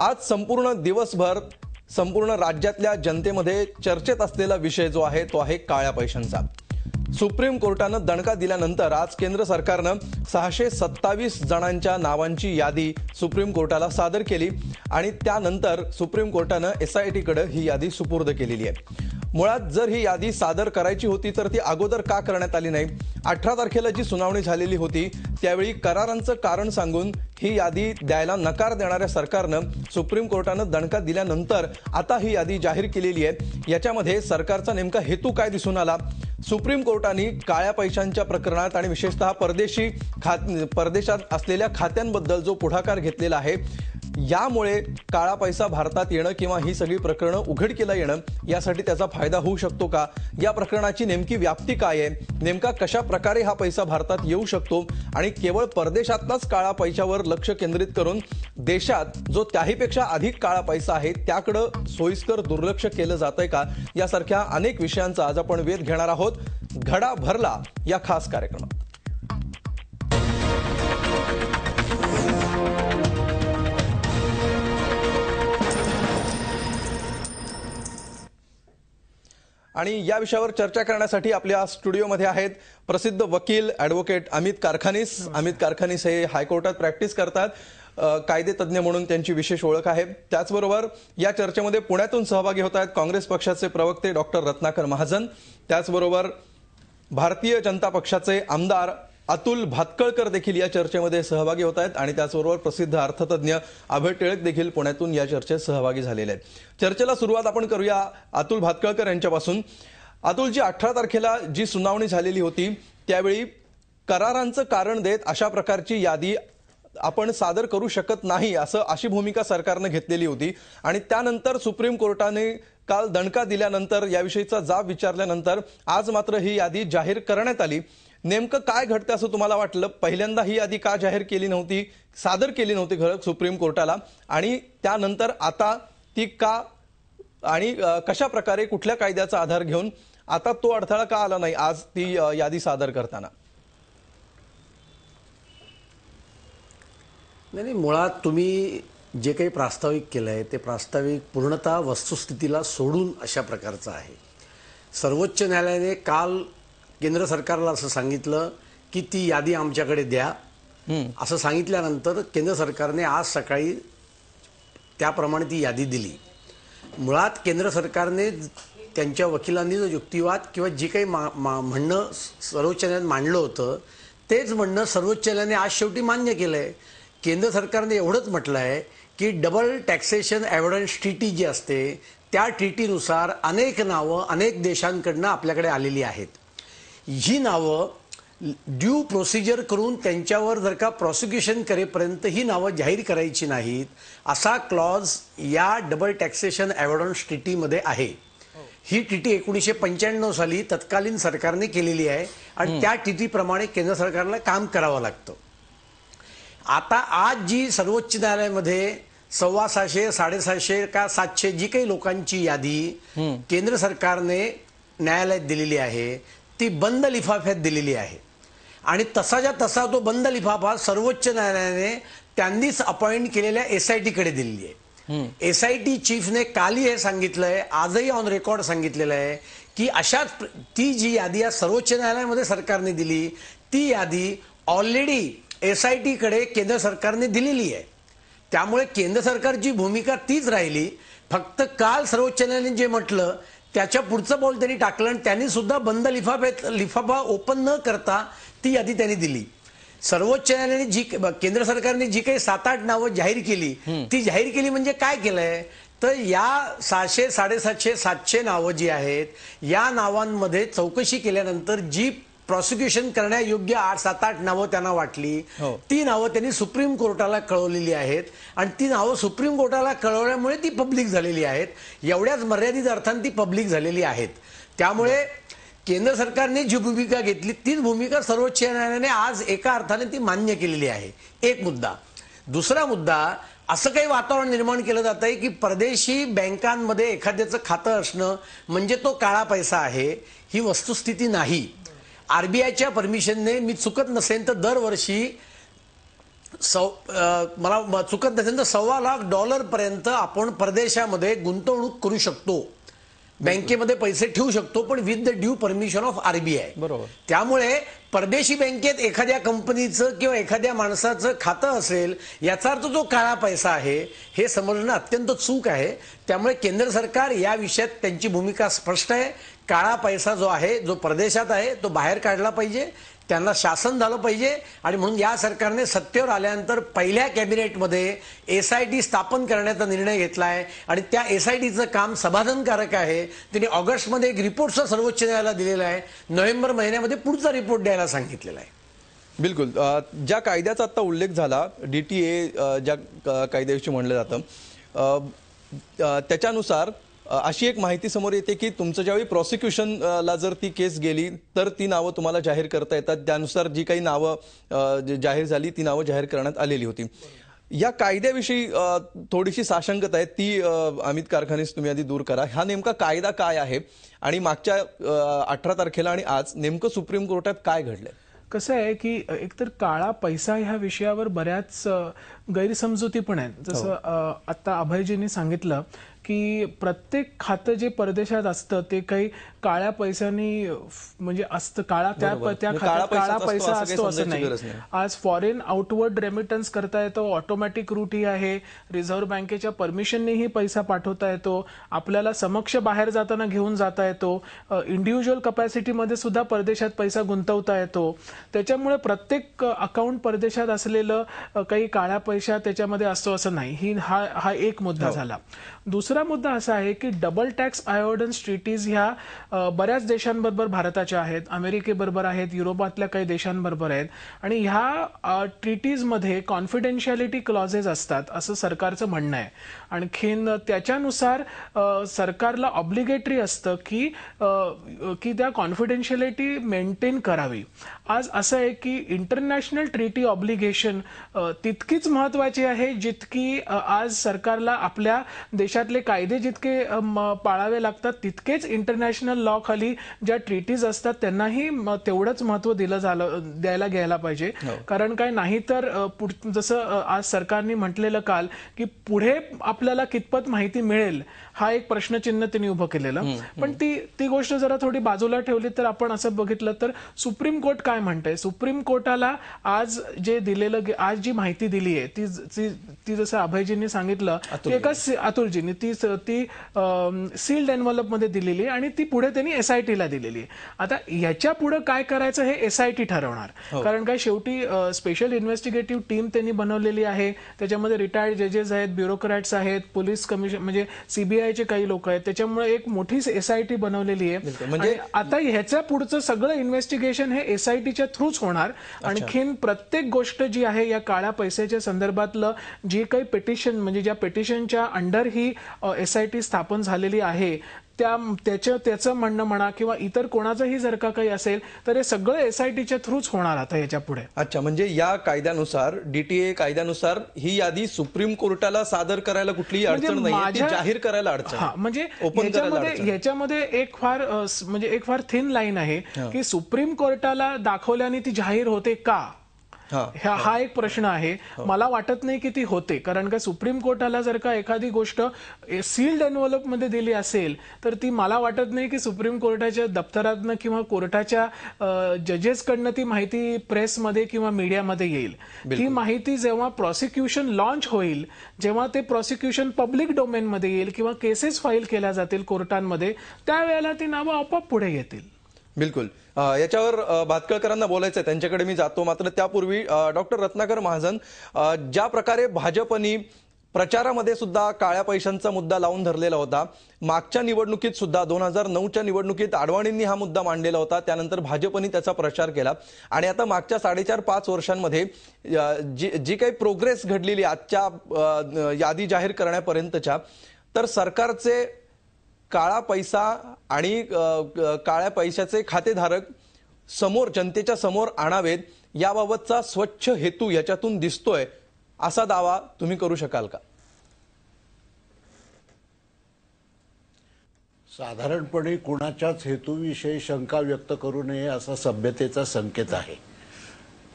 आज संपूर्ण दिवसभर संपूर्ण राज्यातल्या जनतेमध्ये चर्चेत असलेला विषय जो आहे तो आहे काळ्या पैशांचा। सुप्रीम कोर्टानं दणका दिल्यानंतर आज केंद्र सरकारनं 627 जणांच्या नावांची यादी सुप्रीम कोर्टाला सादर केली आणि त्यानंतर सुप्रीम कोर्टानं SIT कडे ही यादी सुपूर्द केलेली आहे। मुळात जर ही यादी सादर करायची होती तर ती अगोदर का करण्यात आली नाही? 18 तारखेला जी सुनावणी झालेली होती त्यावेळी करारांचं कारण सांगून ही यादी द्यायला नकार देणाऱ्या सरकारनं सुप्रीम कोर्टानं दणका दिल्यानंतर आता ही यादी जाहीर केलेली आहे। याच्यामध्ये सरकारचा नेमका हेतू काय दिसून आला? सुप्रीम कोर्टाने काळ्या पैशांच्या प्रकरणात आणि विशेषतः परदेशात असलेल्या खात्यांबद्दल जो पुढाकार घेतलेला आहे, यामुळे काळा पैसा भारतात येणं किंवा ही सगळी प्रकरणं उघडकीला येणं यासाठी त्याचा फायदा होऊ शकतो का? या प्रकरणाची नेमकी व्याप्ती काय आहे? नेमका कशा प्रकारे हा पैसा भारतात येऊ शकतो आणि केवळ परदेशातलाच काळा पैशावर लक्ष केंद्रित करून देशात जो त्याहीपेक्षा अधिक काळा पैसा आहे त्याकडे सोयीस्कर दुर्लक्ष केलं जातंय का? यासारख्या अनेक विषयांचा आज आपण वेध घेणार आहोत घडा भरला या खास कार्यक्रमात। आणि या विषयावर चर्चा करण्यासाठी आपल्या स्टुडिओमध्ये आहेत प्रसिद्ध वकील ॲडव्होकेट अमित कारखानीस। अमित कारखानीस हे हायकोर्टात प्रॅक्टिस करतात, कायदे तज्ञ म्हणून त्यांची विशेष ओळख आहे। त्याचबरोबर या चर्चेमध्ये पुण्यातून सहभागी होत आहेत काँग्रेस पक्षाचे प्रवक्ते डॉक्टर रत्नाकर महाजन, त्याचबरोबर भारतीय जनता पक्षाचे आमदार अतुल भातखळकर देखील या चर्चेमध्ये सहभागी होत आहेत आणि त्याचबरोबर प्रसिद्ध अर्थतज्ञ अभय टिळक देखील पुण्यातून या चर्चेत सहभागी झालेले आहेत। चर्चेला सुरुवात आपण करूया अतुल भातखळकर यांच्यापासून। अतुलजी, 18 तारखेला जी सुनावणी झालेली होती त्यावेळी करारांचं कारण देत अशा प्रकारची यादी आपण सादर करू शकत नाही अशी भूमिका सरकारने घेतलेली होती आणि त्यानंतर सुप्रीम कोर्टाने काल दणका दिल्यानंतर याविषयीचा जाब विचारल्यानंतर आज मात्र ही यादी जाहीर करण्यात आली। नेमकं काय घडतं असं तुम्हाला वाटलं? पहिल्यांदा ही यादी का जाहीर केली नव्हती, सादर केली नव्हती सुप्रीम कोर्टाला, आणि त्यानंतर आता ती का आणि कशा प्रकारे कुठल्या कायद्याचा आधार घेऊन आता तो अडथळा का आला नाही आज ती यादी सादर करताना? नाही, मुळात तुम्ही जे काही प्रास्ताविक केलंय ते प्रास्ताविक पूर्णतः वस्तुस्थितीला सोडून अशा प्रकारचं आहे। सर्वोच्च न्यायालयाने काल केंद्र सरकारला असं सांगितलं की ती यादी आमच्याकडे द्या, असं सांगितल्यानंतर केंद्र सरकारने आज सकाळी त्याप्रमाणे ती यादी दिली। मुळात केंद्र सरकारने त्यांच्या वकिलांनी जो युक्तिवाद किंवा जी काही म्हणणं सर्वोच्च न्यायालयात मांडलं होतं तेच म्हणणं सर्वोच्च न्यायालयाने आज शेवटी मान्य केलंय। केंद्र सरकारने एवढंच म्हटलं आहे की डबल टॅक्सेशन एव्हिडन्स ट्रीटी जी असते त्या ट्रीटीनुसार अनेक नावं अनेक देशांकडनं आपल्याकडे आलेली आहेत। ही नावं ड्यू प्रोसिजर करून त्यांच्यावर जर का प्रॉसिक्युशन करेपर्यंत ही नावं जाहीर करायची नाहीत असा क्लॉज या डबल टॅक्सेशन एव्हिडन्स ट्रीटीमध्ये आहे। ही ट्रीटी 1995 साली तत्कालीन सरकारने केलेली आहे आणि त्या ट्रीटीप्रमाणे केंद्र सरकारला काम करावं लागतं। आता आज जी सर्वोच्च न्यायालयामध्ये 650, 750 का 700 जी काही लोकांची यादी केंद्र सरकारने न्यायालयात दिलेली आहे ती बंद लिफाफ्यात दिलेली आहे आणि तसाच्या तसा तो बंद लिफाफा सर्वोच्च न्यायालयाने त्यांनीच अपॉइंट केलेल्या SIT कडे दिलेली आहे। SIT चीफने कालही हे सांगितलंय, आजही ऑन रेकॉर्ड सांगितलेलं आहे की अशाच ती जी यादी आज सर्वोच्च न्यायालयामध्ये सरकारने दिली ती यादी ऑलरेडी SIT कडे केंद्र सरकारने दिलेली आहे। त्यामुळे केंद्र सरकारची भूमिका तीच राहिली, फक्त काल सर्वोच्च न्यायालयाने जे म्हटलं त्याच्या पुढचं पाऊल त्यांनी टाकलं आणि त्यांनी सुद्धा बंद लिफाफा ओपन न करता ती यादी त्यांनी दिली। सर्वोच्च न्यायालयाने जी केंद्र सरकारने जी काही 7-8 नावं जाहीर केली ती जाहीर केली म्हणजे काय केलंय तर या 600, 750, 700 नावं जी आहेत या नावांमध्ये चौकशी केल्यानंतर जी प्रॉसिक्युशन करण्यायोग्य 8-7-8 नावं त्यांना वाटली ती नावं त्यांनी सुप्रीम कोर्टाला कळवलेली आहेत आणि ती नावं सुप्रीम कोर्टाला कळवल्यामुळे ती पब्लिक झालेली आहेत। एवढ्याच मर्यादित अर्थाने ती पब्लिक झालेली आहेत। त्यामुळे केंद्र सरकारने जी भूमिका घेतली तीच भूमिका सर्वोच्च न्यायालयाने आज एका अर्थाने ती मान्य केलेली आहे। एक मुद्दा। दुसरा मुद्दा, असं काही वातावरण निर्माण केलं जात आहे की परदेशी बँकांमध्ये एखाद्याचं खातं असणं म्हणजे तो काळा पैसा आहे, ही वस्तुस्थिती नाही। RBIच्या परमिशनने मी चुकत नसेल तर दरवर्षी मला चुकत नसेल तर $1.25 लाख पर्यंत आपण परदेशामध्ये गुंतवणूक करू शकतो, बँकेमध्ये पैसे ठेवू शकतो, पण with the due permission of RBI. बरोबर. त्यामुळे परदेशी बँकेत एखाद्या कंपनीचं किंवा एखाद्या माणसाचं खातं असेल याचा अर्थ जो काळा पैसा आहे हे समजणं अत्यंत चूक आहे. त्यामुळे केंद्र सरकार या विषयात त्यांची भूमिका स्पष्ट आहे. काळा पैसा जो आहे, जो परदेशात आहे, तो बाहेर काढला पाहिजे, त्यांना शासन झालं पाहिजे. आणि म्हणून या सरकारने सत्तेवर आल्यानंतर पहिल्या कॅबिनेटमध्ये SIT स्थापन करण्याचा निर्णय घेतला आहे आणि त्या SITचं काम समाधानकारक आहे. त्यांनी ऑगस्टमध्ये एक रिपोर्ट सर्वोच्च न्यायालयाला दिलेला आहे. नोव्हेंबर महिन्यामध्ये पुढचा रिपोर्ट द्यायला सांगितलेला आहे. बिलकुल. ज्या कायद्याचा आता उल्लेख झाला, DTA ज्या कायद्याविषयी म्हणलं जातं, त्याच्यानुसार अशी एक माहिती समोर येते की तुमचं ज्यावेळी प्रॉसिक्युशनला जर ती केस गेली तर ती नावं तुम्हाला जाहीर करता येतात. त्यानुसार जी काही नावं जाहीर झाली ती नावं जाहीर करण्यात आलेली होती. या कायद्याविषयी थोडीशी साशंकता आहे, ती अमित कारखानेस तुम्ही आधी दूर करा. हा नेमका कायदा काय आहे आणि मागच्या 18 तारखेला आणि आज नेमकं सुप्रीम कोर्टात काय घडलंय? कसं आहे की एकतर काळा पैसा ह्या विषयावर बऱ्याच गैरसमजुती पण आहेत. जसं आता अभयजींनी सांगितलं की प्रत्येक खातं जे परदेशात असतं ते काही काळ्या पैशानी म्हणजे असतं, काळा पैसा असतो असं नाही. आज फॉरेन आउटवर्ड रेमिटन्स करता येतो, ऑटोमॅटिक रूट ही आहे, रिझर्व्ह बँकेच्या परमिशननेही पैसा पाठवता येतो, आपल्याला समक्ष बाहेर जाताना घेऊन जाता येतो, इंडिव्हिज्युअल कपॅसिटीमध्ये सुद्धा परदेशात पैसा गुंतवता येतो. त्याच्यामुळे प्रत्येक अकाउंट परदेशात असलेलं काही काळ्या पैसा त्याच्यामध्ये असतो असं नाही. हा एक मुद्दा झाला. दुसरा मुद्दा असा आहे की डबल टॅक्स अवॉइडन्स ट्रीटीज ह्या बऱ्याच देशांबरोबर भारताच्या आहेत, अमेरिकेबरोबर आहेत, युरोपातल्या काही देशांबरोबर आहेत आणि ह्या ट्रीटीजमध्ये कॉन्फिडेन्शियलिटी क्लॉजेस असतात असं सरकारचं म्हणणं आहे. आणखीन त्याच्यानुसार सरकारला ऑब्लिगेटरी असतं की त्या कॉन्फिडेन्शियलिटी मेंटेन करावी. आज असं आहे की इंटरनॅशनल ट्रीटी ऑब्लिगेशन तितकीच महत्वाची आहे जितकी आज सरकारला आपल्या देशातले कायदे जितके पाळावे लागतात तितकेच इंटरनॅशनल लॉ खाली ज्या ट्रीटीज असतात त्यांनाही तेवढंच महत्व द्यायला घ्यायला पाहिजे. कारण काय नाही तर जसं आज सरकारने म्हटलेलं काल की पुढे आपल्याला कितपत माहिती मिळेल हा एक प्रश्नचिन्ह त्यांनी उभं केलेलं. पण ती गोष्ट जरा थोडी बाजूला ठेवली तर आपण असं बघितलं तर सुप्रीम कोर्ट काय म्हणतंय, सुप्रीम कोर्टाला आज जे दिलेलं, आज जी माहिती दिली आहे ती जसं अभयजींनी सांगितलं एका अतुलजींनी ती सील्ड एन्व्हलप मध्ये दिलेली आहे आणि ती पुढे त्यांनी SITला दिलेली आहे. आता याच्या पुढे काय करायचं हे SIT ठरवणार. कारण काय शेवटी स्पेशल इन्व्हेस्टिगेटिव्ह टीम त्यांनी बनवलेली आहे, त्याच्यामध्ये रिटायर्ड जजेस आहेत, ब्युरोक्रॅट्स आहेत, पोलीस कमिशन म्हणजे CBIचे काही लोक आहेत, त्याच्यामुळे एक मोठी SIT बनवलेली आहे. म्हणजे आता ह्याच्या पुढचं सगळं इन्व्हेस्टिगेशन हे SITच्या थ्रूच होणार. आणखीन प्रत्येक गोष्ट जी आहे या काळ्या पैशाच्या संदर्भातलं जी काही पिटिशन म्हणजे ज्या पिटिशनच्या अंडर ही SIT स्थापन झालेली आहे त्याचं म्हणणं म्हणा किंवा इतर कोणाचंही जर का काही असेल तर हे सगळं SITच्या थ्रूच होणार आता याच्या पुढे. अच्छा, म्हणजे या कायद्यानुसार DTA कायद्यानुसार ही यादी सुप्रीम कोर्टाला सादर करायला कुठलीही अडचण नाही, जाहीर करायला अडचण. म्हणजे याच्यामध्ये एक फार थिन लाईन आहे की सुप्रीम कोर्टाला दाखवल्याने ती जाहीर होते का, हा एक प्रश्न आहे. मला वाटत नाही की ती होते. कारण का सुप्रीम कोर्टाला जर का एखादी गोष्ट सील्ड एन्व्हलप मध्ये दिली असेल तर ती मला वाटत नाही की सुप्रीम कोर्टाच्या दप्तरातनं किंवा कोर्टाच्या जजेसकडनं ती माहिती प्रेसमध्ये किंवा मीडियामध्ये येईल. ती माहिती जेव्हा प्रॉसिक्युशन लॉन्च होईल, जेव्हा ते प्रॉसिक्युशन पब्लिक डोमेनमध्ये येईल किंवा केसेस फाईल केल्या जातील कोर्टांमध्ये, त्यावेळेला ती नावं आपोआप पुढे येतील. बिलकुल. याच्यावर भातखळकरांना बोलायचं आहे, त्यांच्याकडे मी जातो. मात्र त्यापूर्वी डॉक्टर रत्नाकर महाजन, ज्या प्रकारे भाजपनी प्रचारामध्ये सुद्धा काळ्या पैशांचा मुद्दा लावून धरलेला होता, मागच्या निवडणुकीत सुद्धा 2009च्या निवडणुकीत आडवाणींनी हा मुद्दा मांडलेला होता, त्यानंतर भाजपनी त्याचा प्रचार केला आणि आता मागच्या 4.5-5 वर्षांमध्ये जी काही प्रोग्रेस घडलेली आजच्या यादी जाहीर करण्यापर्यंतच्या, तर सरकारचे काळा पैसा आणि काळ्या पैशाचे खातेधारक समोर जनतेच्या समोर आणावेत याबाबतचा स्वच्छ हेतू याच्यातून दिसतोय असा दावा तुम्ही करू शकाल का?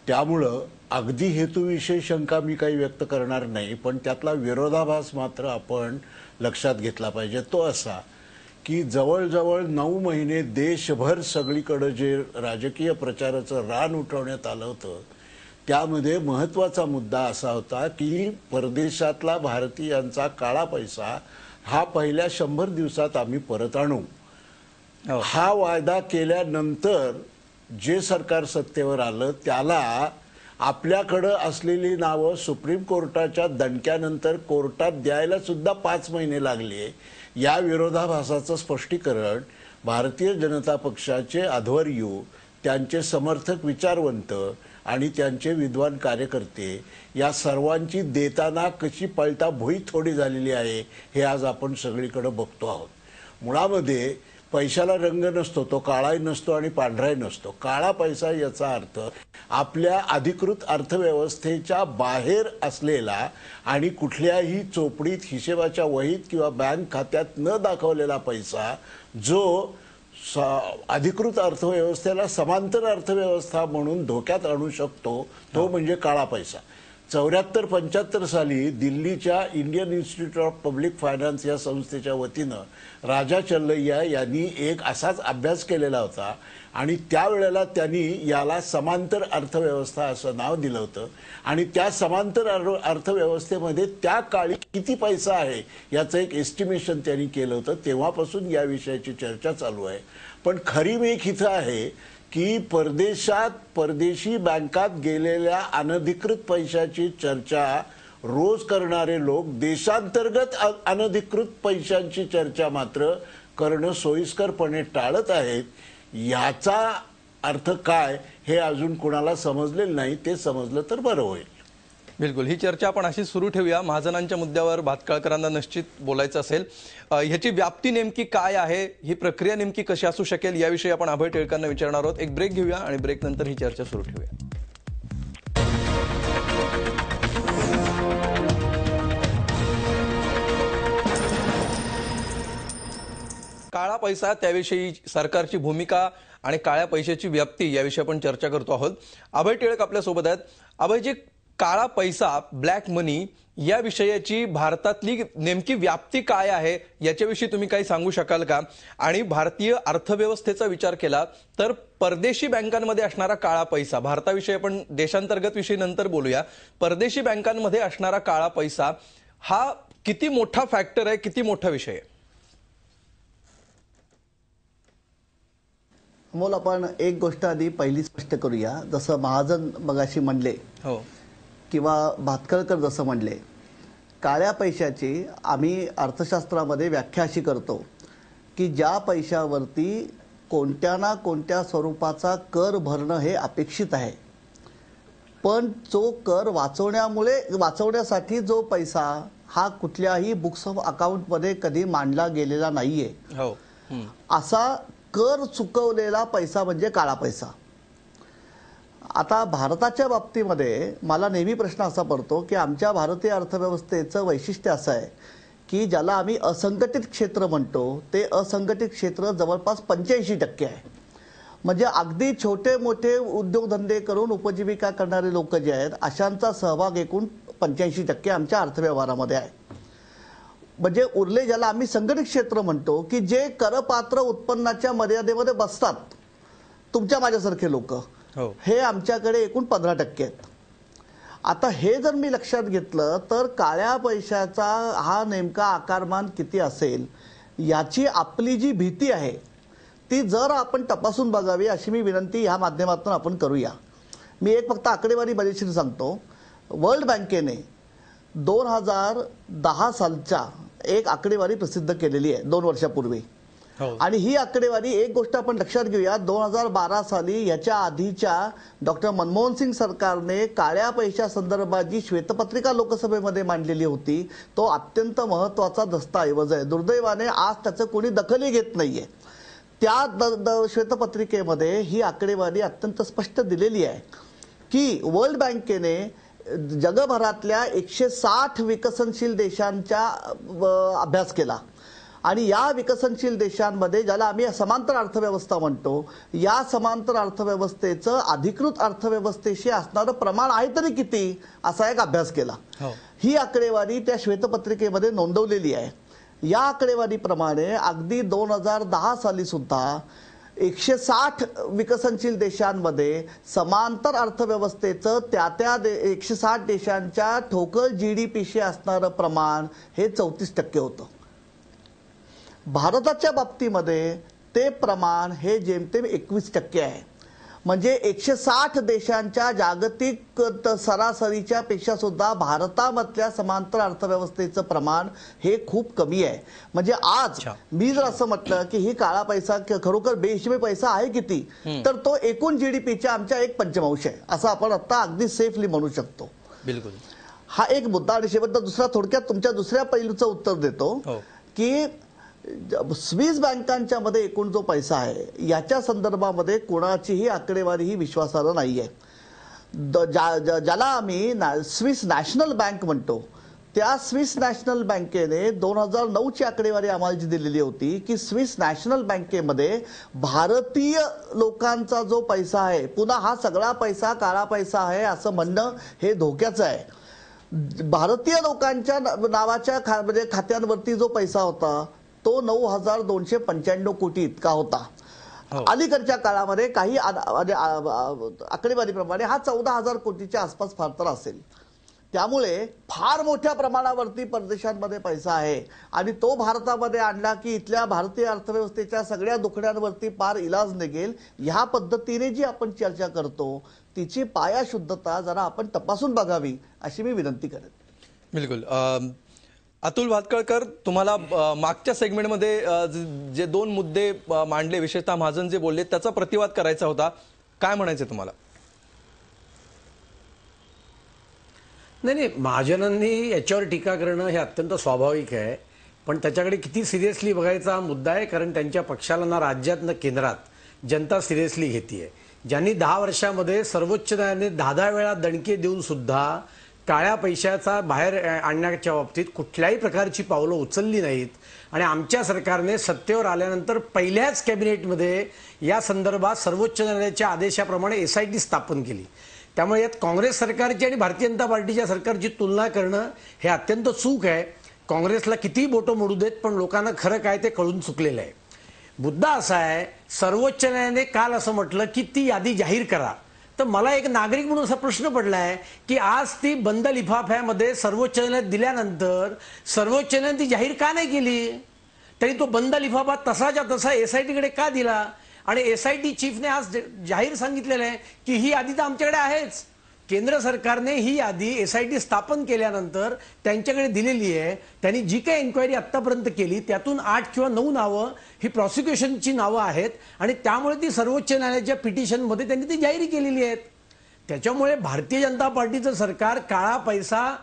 त्यामुळं अगदी हेतूविषयी शंका मी काही व्यक्त करणार नाही, पण त्यातला विरोधाभास मात्र आपण लक्षात घेतला पाहिजे. तो असा की जवळजवळ 9 महिने देशभर सगळीकडे जे राजकीय प्रचाराचं रान उठवण्यात आलं होतं त्यामध्ये महत्त्वाचा मुद्दा असा होता की परदेशातला भारतीयांचा काळा पैसा हा पहिल्या 100 दिवसात आम्ही परत आणू. हा वायदा केल्यानंतर जे सरकार सत्तेवर आलं त्याला आपल्याकडं असलेली नावं सुप्रीम कोर्टाच्या दणक्यानंतर कोर्टात द्यायला सुद्धा 5 महिने लागले. या विरोधाभासाचं स्पष्टीकरण भारतीय जनता पक्षाचे अध्वर्यू, त्यांचे समर्थक विचारवंत आणि त्यांचे विद्वान कार्यकर्ते या सर्वांची देताना कशी पळता भुई थोडी झालेली आहे हे आज आपण सगळीकडे बघतो आहोत. मुळामध्ये पैशाला रंग नसतो, तो काळाही नसतो आणि पांढराही नसतो. काळा पैसा याचा अर्थ आपल्या अधिकृत अर्थव्यवस्थेच्या बाहेर असलेला आणि कुठल्याही चोपडीत, हिशेबाच्या वहीत किंवा बँक खात्यात न दाखवलेला पैसा जो अधिकृत अर्थव्यवस्थेला समांतर अर्थव्यवस्था म्हणून धोक्यात आणू शकतो तो म्हणजे काळा पैसा. 74-75 साली दिल्लीच्या Indian institute of public finance या संस्थेच्या वतीनं राजा चल्लय्या यांनी एक असाच अभ्यास केलेला होता आणि त्यावेळेला त्यांनी याला समांतर अर्थव्यवस्था असं नाव दिलं होतं. आणि त्या समांतर अर्थव्यवस्थेमध्ये त्या काळी किती पैसा आहे याचं एक एस्टिमेशन त्यांनी केलं होतं. तेव्हापासून या विषयाची चर्चा चालू आहे. पण खरी मेख इथं आहे की परदेशी बँकात गेलेल्या अनधिकृत पैशाची चर्चा रोज करणारे लोक देशांतर्गत अनधिकृत पैशांची चर्चा मात्र करणं सोयीस्करपणे टाळत आहेत. याचा अर्थ काय हे अजून कुणाला समजलेलं नाही. ते समजलं तर बरं होईल. बिलकुल, ही चर्चा आपण अशी सुरू ठेवूया. महाजनांच्या मुद्द्यावर भातखळकरांना निश्चित बोलायचं असेल. ह्याची व्याप्ती नेमकी काय आहे, ही प्रक्रिया नेमकी कशी असू शकेल याविषयी आपण अभय टिळकांना विचारणार आहोत. एक ब्रेक घेऊया आणि ब्रेक नंतर ही चर्चा सुरू ठेवूया. काळा पैसा, त्याविषयी सरकारची भूमिका आणि काळ्या पैशाची व्याप्ती याविषयी आपण चर्चा करतो आहोत. अभय टिळक आपल्यासोबत आहेत. अभयजी, काळा पैसा, ब्लॅक मनी या विषयाची भारतातली नेमकी व्याप्ती काय आहे याच्याविषयी तुम्ही काही सांगू शकाल का? आणि भारतीय अर्थव्यवस्थेचा विचार केला तर परदेशी बँकांमध्ये असणारा काळा पैसा, भारताविषयी आपण देशांतर्गत विषयी नंतर बोलूया, परदेशी बँकांमध्ये असणारा काळा पैसा हा किती मोठा फॅक्टर आहे, किती मोठा विषय आहे? अमोल, आपण एक गोष्ट आधी पहिली स्पष्ट करूया. जसं महाजन मगाशी म्हणले हो किंवा भातखळकर जसं म्हणले, काळ्या पैशाची आम्ही अर्थशास्त्रामध्ये व्याख्या अशी करतो की ज्या पैशावरती कोणत्या ना कोणत्या स्वरूपाचा कर भरणं हे अपेक्षित आहे, पण जो कर वाचवण्यासाठी जो पैसा हा कुठल्याही बुक्स ऑफ अकाउंटमध्ये कधी मांडला गेलेला नाहीये, हो असा कर चुकवलेला पैसा म्हणजे काळा पैसा. आता भारताच्या बाबतीमध्ये मला नेहमी प्रश्न असा पडतो की आमच्या भारतीय अर्थव्यवस्थेचं वैशिष्ट्य असं आहे की ज्याला आम्ही असंघटित क्षेत्र म्हणतो ते असंघटित क्षेत्र जवळपास 85% आहे. म्हणजे अगदी छोटे मोठे उद्योगधंदे करून उपजीविका करणारे लोक जे आहेत अशांचा सहभाग एकूण 85% आमच्या अर्थव्यवहारामध्ये आहे. म्हणजे उरले ज्याला आम्ही संघटित क्षेत्र म्हणतो की जे करपात्र उत्पन्नाच्या मर्यादेमध्ये बसतात, तुमच्या माझ्यासारखे लोक, हे आमच्याकडे एकूण 15% आहेत. आता हे जर मी लक्षात घेतलं तर काळ्या पैशाचा हा नेमका आकारमान किती असेल याची आपली जी भीती आहे ती जर आपण तपासून बघावी अशी मी विनंती ह्या माध्यमातून आपण करूया. मी एक फक्त आकडेवारी बरीचशी सांगतो. वर्ल्ड बँकेने 2010 सालच्या एक आकडेवारी प्रसिद्ध केलेली आहे 2 वर्षापूर्वी. आणि ही आकडेवारी, एक गोष्ट आपण लक्षात घेऊया, 2012 साली याच्या आधीच्या डॉक्टर मनमोहन सिंग सरकारने काळ्या पैशा संदर्भात जी श्वेतपत्रिका लोकसभेमध्ये मांडलेली होती तो अत्यंत महत्वाचा दस्तऐवज आहे. दुर्दैवाने आज त्याचं कोणी दखलही घेत नाहीये. त्या श्वेतपत्रिकेमध्ये ही आकडेवारी अत्यंत स्पष्ट दिलेली आहे की वर्ल्ड बँकेने जगभरातल्या 160 विकसनशील देशांचा अभ्यास केला आणि या विकसनशील देशांमध्ये ज्याला आम्ही समांतर अर्थव्यवस्था म्हणतो, या समांतर अर्थव्यवस्थेचं अधिकृत अर्थव्यवस्थेशी असणारं प्रमाण आहे तरी किती, असा एक अभ्यास केला. ही आकडेवारी त्या श्वेतपत्रिकेमध्ये नोंदवलेली आहे. या आकडेवारीप्रमाणे अगदी 2010 साली सुद्धा 160 विकसनशील देशांमध्ये समांतर अर्थव्यवस्थेचं त्या 160 देशांच्या ठोकळ GDPशी असणारं प्रमाण हे 34% होतं. भारताच्या बाबतीमध्ये ते प्रमाण हे जेमतेम 21% आहे. म्हणजे 160 देशांच्या जागतिक सरासरीच्या पेक्षा सुद्धा भारतामधल्या समांतर अर्थव्यवस्थेचं प्रमाण हे खूप कमी आहे. म्हणजे आज मी जर असं म्हटलं की ही काळा पैसा खरोखर बेहिशेबी पैसा आहे किती, तर तो एकूण GDPच्या आमच्या 1/5 आहे, असं आपण आता अगदी सेफली म्हणू शकतो. बिलकुल. हा एक मुद्दा. आणि शेवटचा दुसरा, थोडक्यात तुमच्या दुसऱ्या पैलूचं उत्तर देतो की स्विस बँकांच्या मध्ये एकूण जो पैसा आहे याच्या संदर्भामध्ये कोणाचीही आकडेवारी ही विश्वासार्ह नाही आहे. ज्याला आम्ही स्विस नॅशनल बँक म्हणतो, त्या स्विस नॅशनल बँकेने 2009ची आकडेवारी आम्हाला जी दिलेली होती की स्विस नॅशनल बँकेमध्ये भारतीय लोकांचा जो पैसा आहे, पुन्हा हा सगळा पैसा काळा पैसा आहे असं म्हणणं हे धोक्याचं आहे. भारतीय लोकांच्या नावाच्या म्हणजे खात्यांवरती जो पैसा होता तो 9,295 कोटी इतका होता. अलीकडच्या काळामध्ये काही आकडेवारीप्रमाणे हा 14,000 कोटीच्या आसपास फार तर असेल. त्यामुळे फार मोठ्या प्रमाणावरती परदेशांमध्ये पैसा आहे आणि तो भारतामध्ये आणला की इथल्या भारतीय अर्थव्यवस्थेच्या सगळ्या दुखड्यांवरती पार इलाज निघेल. ह्या पद्धतीने जी आपण चर्चा करतो तिची पायाशुद्धता जरा आपण तपासून बघावी अशी मी विनंती करेन. बिलकुल. अतुल भातखळकर, तुम्हाला मागच्या सेगमेंटमध्ये जे 2 मुद्दे मांडले, विशेषतः महाजन जे बोलले त्याचा प्रतिवाद करायचा होता, काय म्हणायचं तुम्हाला? नाही, महाजनांनी याच्यावर टीका करणं हे अत्यंत स्वाभाविक आहे, पण त्याच्याकडे किती सिरियसली बघायचा हा मुद्दा आहे. कारण त्यांच्या पक्षाला ना राज्यात ना केंद्रात जनता सिरियसली घेतीये. ज्यांनी 10 वर्षामध्ये सर्वोच्च न्यायालयाने 10 वेळा दणके देऊन सुद्धा काळ्या पैशाचा बाहेर आणण्याच्या बाबतीत कुठल्याही प्रकारची पावलं उचलली नाहीत आणि आमच्या सरकारने सत्तेवर आल्यानंतर पहिल्याच कॅबिनेटमध्ये या संदर्भात सर्वोच्च न्यायालयाच्या आदेशाप्रमाणे SIT स्थापन केली. त्यामुळे यात काँग्रेस सरकारची आणि भारतीय जनता पार्टीच्या सरकारची तुलना करणं हे अत्यंत चूक आहे. काँग्रेसला कितीही बोटं मोडू देत, पण लोकांना खरं काय ते कळून चुकलेलं आहे. मुद्दा असा आहे, सर्वोच्च न्यायालयाने काल असं म्हटलं की ती यादी जाहीर करा. तर मला एक नागरिक म्हणून असा प्रश्न पडलाय की आज ती बंद लिफाफ्यामध्ये सर्वोच्च न्यायालयात दिल्यानंतर सर्वोच्च न्यायालयाने ती जाहीर का नाही केली? तरी तो बंद लिफाफा तसाच्या तसा SIT कडे का दिला? आणि SIT चीफने आज जाहीर सांगितलेलं आहे की ही यादी तर आमच्याकडे आहेच. केंद्र सरकारने ही यादी SIT स्थापन केल्यानंतर त्यांच्याकडे दिलेली आहे. त्यांनी जी काही एन्क्वायरी आतापर्यंत केली त्यातून 8 किंवा 9 नावं ही प्रॉसिक्युशनची नावं आहेत आणि त्यामुळे ती सर्वोच्च न्यायालयाच्या पिटिशनमध्ये त्यांनी ती जाहीर केलेली आहेत. त्याच्यामुळे भारतीय जनता पार्टीचं सरकार काळा पैसा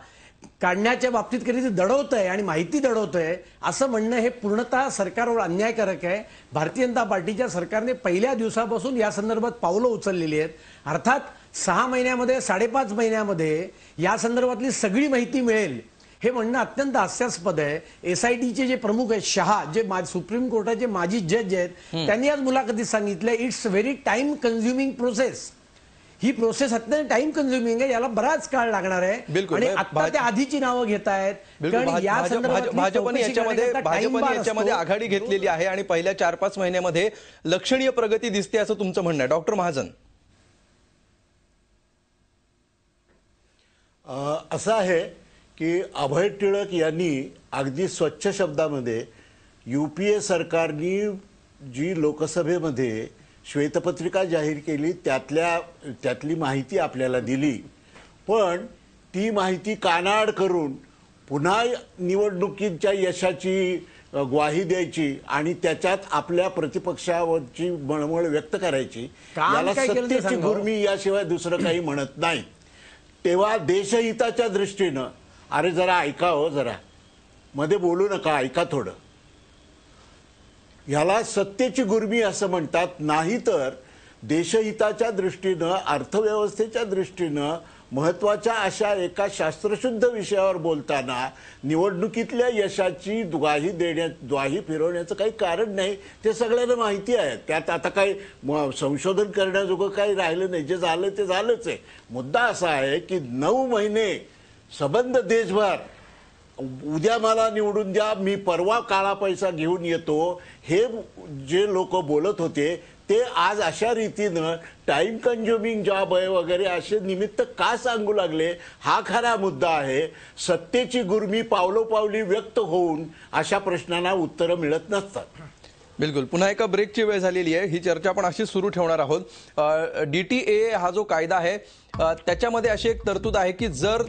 काढण्याच्या बाबतीत कधी दडवतंय आणि माहिती दडवतंय असं म्हणणं हे पूर्णतः सरकारवर अन्यायकारक आहे. भारतीय जनता पार्टीच्या सरकारने पहिल्या दिवसापासून या संदर्भात पावलं उचललेली आहेत. अर्थात 6 महिन्यामध्ये 5.5 महिन्यामध्ये या संदर्भातली सगळी माहिती मिळेल हे म्हणणं अत्यंत हास्यास्पद आहे. SITचे जे प्रमुख आहेत शहा, जे सुप्रीम कोर्टाचे माजी जज आहेत, त्यांनी आज मुलाखतीत सांगितलं it's very time consuming process. He process अत्यंत टाइम कन्झ्युमिंग आहे, याला बराच काळ लागणार आहे आणि आता त्या आधीची नावं घेत आहेत. भाजपने याच्यामध्ये आघाडी घेतलेली आहे आणि पहिल्या 4-5 महिन्यामध्ये लक्षणीय प्रगती दिसते असं तुमचं म्हणणं आहे. डॉक्टर महाजन, असं आहे की अभय टिळक यांनी अगदी स्वच्छ शब्दामध्ये UPA सरकारनी जी लोकसभेमध्ये श्वेतपत्रिका जाहीर केली त्यातली माहिती आपल्याला दिली, पण ती माहिती कानाड करून पुन्हा निवडणुकीच्या यशाची ग्वाही द्यायची आणि त्याच्यात आपल्या प्रतिपक्षावरची मळमळ व्यक्त करायची, याला सत्तेची गुर्मी याशिवाय दुसरं काही म्हणत नाही. तेव्हा देशहिताच्या दृष्टीनं, अरे जरा ऐका हो, जरा मध्ये बोलू नका, ऐका थोडं. ह्याला सत्तेची गुर्मी असं म्हणतात. नाही तर देशहिताच्या दृष्टीनं, अर्थव्यवस्थेच्या दृष्टीनं महत्त्वाच्या अशा एका शास्त्रशुद्ध विषयावर बोलताना निवडणुकीतल्या यशाची द्वाही फिरवण्याचं काही कारण नाही, ते सगळ्यांना माहिती आहे. त्यात आता काही संशोधन करण्याजोगं काही राहिलं नाही. जे झालं ते झालंच आहे. मुद्दा असा आहे की 9 महिने सबंध देशभर उद्या मला निवडून द्या, मी परवा काळा पैसा घेऊन येतो, हे जे लोक बोलत होते ते आज अशा रीतीनं टाइम कन्झ्युमिंग जॉब आहे वगैरे असे निमित्त का सांगू लागले, हा खरा मुद्दा आहे. सत्तेची गुर्मी पावलोपावली व्यक्त होऊन अशा प्रश्नांना उत्तरं मिळत नसतात. बिलकुल. पुन्हा एका ब्रेकची वेळ झालेली आहे. ही चर्चा आपण अशी सुरू ठेवणार आहोत. DTA हा जो कायदा आहे त्याच्यामध्ये अशी एक तरतूद आहे की जर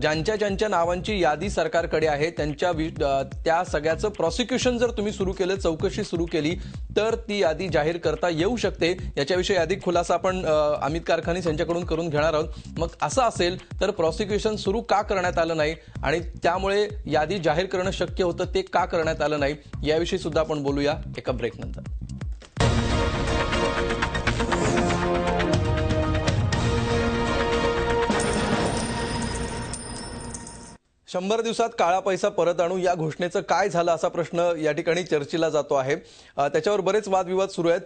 ज्यांच्या नावांची यादी सरकारकडे आहे त्या सगळ्याचं प्रॉसिक्युशन जर तुम्ही सुरू केलं, चौकशी सुरू केली, तर ती यादी जाहीर करता येऊ शकते. याच्याविषयी अधिक खुलासा आपण अमित कारखानीस यांच्याकडून करून घेणार आहोत. मग असं असेल तर प्रॉसिक्युशन सुरू का करण्यात आलं नाही आणि त्यामुळे यादी जाहीर करणं शक्य होतं ते का करण्यात आलं नाही, याविषयी सुद्धा आपण बोलूया एका ब्रेक नंतर. 100 दिवसात काळा पैसा परत आणू या घोषणेचं काय झालं असा प्रश्न या ठिकाणी चर्चेला जातो आहे. त्याच्यावर बरेच वादविवाद सुरू आहेत.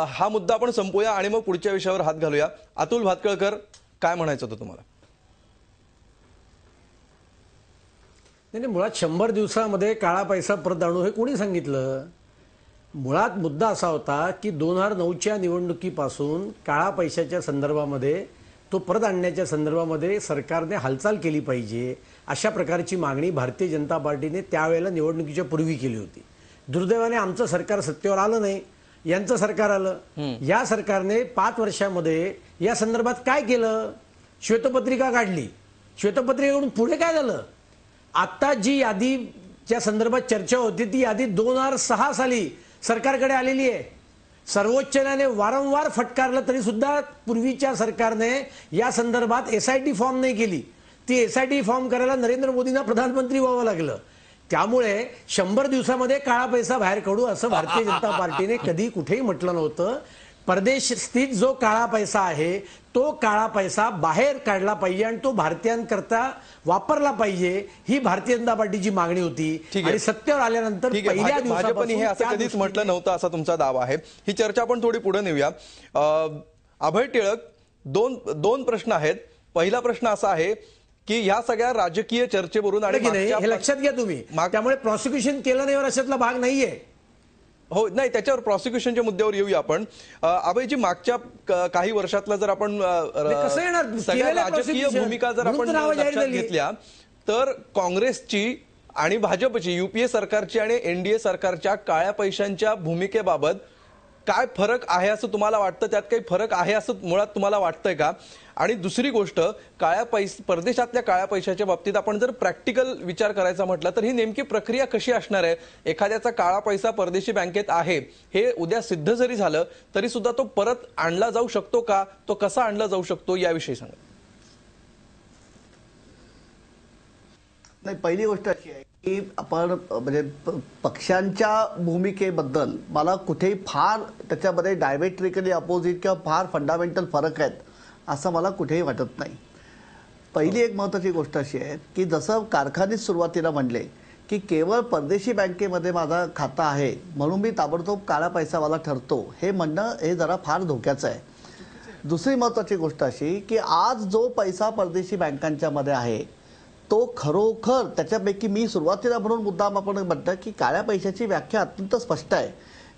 हा मुद्दा आपण संपवूया आणि मग पुढच्या विषयावर हात घालूया. अतुल भातखळकर, काय म्हणायचं होतं तुम्हाला? नाही, मुळात 100 दिवसामध्ये काळा पैसा परत आणू हे कोणी सांगितलं? मुळात मुद्दा असा होता की 2009च्या निवडणुकीपासून काळा पैशाच्या संदर्भामध्ये तो परत आणण्याच्या संदर्भामध्ये सरकारने हालचाल केली पाहिजे अशा प्रकारची मागणी भारतीय जनता पार्टीने त्यावेळेला निवडणुकीच्या पूर्वी केली होती. दुर्दैवाने आमचं सरकार सत्तेवर आलं नाही, यांचं सरकार आलं. या सरकारने 5 वर्षामध्ये या संदर्भात काय केलं? श्वेतपत्रिका काढली. श्वेतपत्रिकेकडून पुढे काय झालं? आता जी यादीच्या संदर्भात चर्चा होती ती यादी 2006 साली सरकारकडे आलेली आहे. सर्वोच्च न्यायालयाने वारंवार फटकारलं तरी सुद्धा पूर्वीच्या सरकारने या संदर्भात SIT फॉर्म नाही केली. ती SIT फॉर्म करायला नरेंद्र मोदींना प्रधानमंत्री व्हावं लागलं. त्यामुळे 100 दिवसामध्ये काळा पैसा बाहेर काढू असं भारतीय जनता पार्टीने कधी कुठेही म्हटलं नव्हतं. परदेश स्थित जो काळा पैसा आहे तो काळा पैसा बाहेर काढला पाहिजे आणि तो भारतीयांकरता वापरला पाहिजे, ही भारतीय जनता पार्टीची मागणी होती. आणि सत्तेवर आल्यानंतर पहिल्या भाजपने हे असं कधीच म्हटलं नव्हतं असा तुमचा दावा आहे. ही चर्चा आपण थोडी पुढे नेऊया. अभय टिळक, दोन प्रश्न आहेत. पहिला प्रश्न असा आहे की ह्या सगळ्या राजकीय चर्चेवरून आणि हे लक्षात घ्या तुम्ही, त्यामुळे प्रॉसिक्युशन केलं नाही अशातला भाग नाहीये. हो, नाही, त्याच्यावर प्रॉसिक्युशनच्या मुद्द्यावर येऊया आपण. अभयजी, मागच्या काही वर्षातला जर आपण सगळ्या राजकीय भूमिका जर आपण लक्षात घेतल्या तर काँग्रेसची आणि भाजपची, UPA सरकारची आणि NDA सरकारच्या काळ्या पैशांच्या भूमिकेबाबत काय फरक आहे असं तुम्हाला वाटतं? त्यात काही फरक आहे असं मुळात तुम्हाला वाटतंय का? आणि दुसरी गोष्ट, परदेशातल्या काळ्या पैशाच्या बाबतीत आपण जर प्रॅक्टिकल विचार करायचा म्हटलं तर ही नेमकी प्रक्रिया कशी असणार आहे? एखाद्याचा काळा पैसा परदेशी बँकेत आहे हे उद्या सिद्ध जरी झालं तरी सुद्धा तो परत आणला जाऊ शकतो का? तो कसा आणला जाऊ शकतो याविषयी सांगा. नाही, पहिली गोष्ट अशी आहे की आपण म्हणजे पक्षांच्या भूमिकेबद्दल मला कुठेही फार त्याच्यामध्ये डायमेट्रिकली अपोजिट किंवा फार फंडामेंटल फरक आहेत असं मला कुठेही वाटत नाही. पहिली एक महत्त्वाची गोष्ट अशी आहे की जसं कारखानीत सुरुवातीला म्हणले की केवळ परदेशी बँकेमध्ये माझा खातं आहे म्हणून मी ताबडतोब काळा पैसावाला ठरतो, हे म्हणणं हे जरा फार धोक्याचं आहे. दुसरी महत्त्वाची गोष्ट अशी की आज जो पैसा परदेशी बँकांच्या मध्ये आहे तो खरोखर त्याच्यापैकी मी सुरुवातीला म्हणून मुद्दाम आपण म्हणतं की काळ्या पैशाची व्याख्या अत्यंत स्पष्ट आहे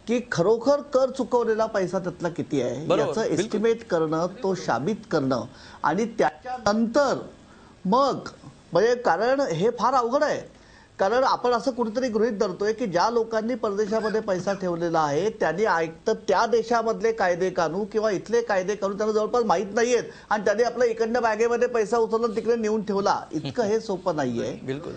की खरोखर कर चुकवलेला पैसा त्यातला किती आहे याचं एस्टिमेट करणं, तो साबित करणं आणि त्याच्यानंतर मग म्हणजे कारण हे फार अवघड आहे. कारण आपण असं कुठेतरी गृहीत धरतोय की ज्या लोकांनी परदेशामध्ये पैसा ठेवलेला आहे त्यांनी ऐकतं त्या देशामधले कायदे कानून किंवा इथले कायदे कानून त्यांना जवळपास माहीत नाहीयेत आणि त्यांनी आपल्या इकडनं बॅगेमध्ये पैसा उचलून तिकडे नेऊन ठेवला. इतकं हे सोपं नाहीये. बिलकुल.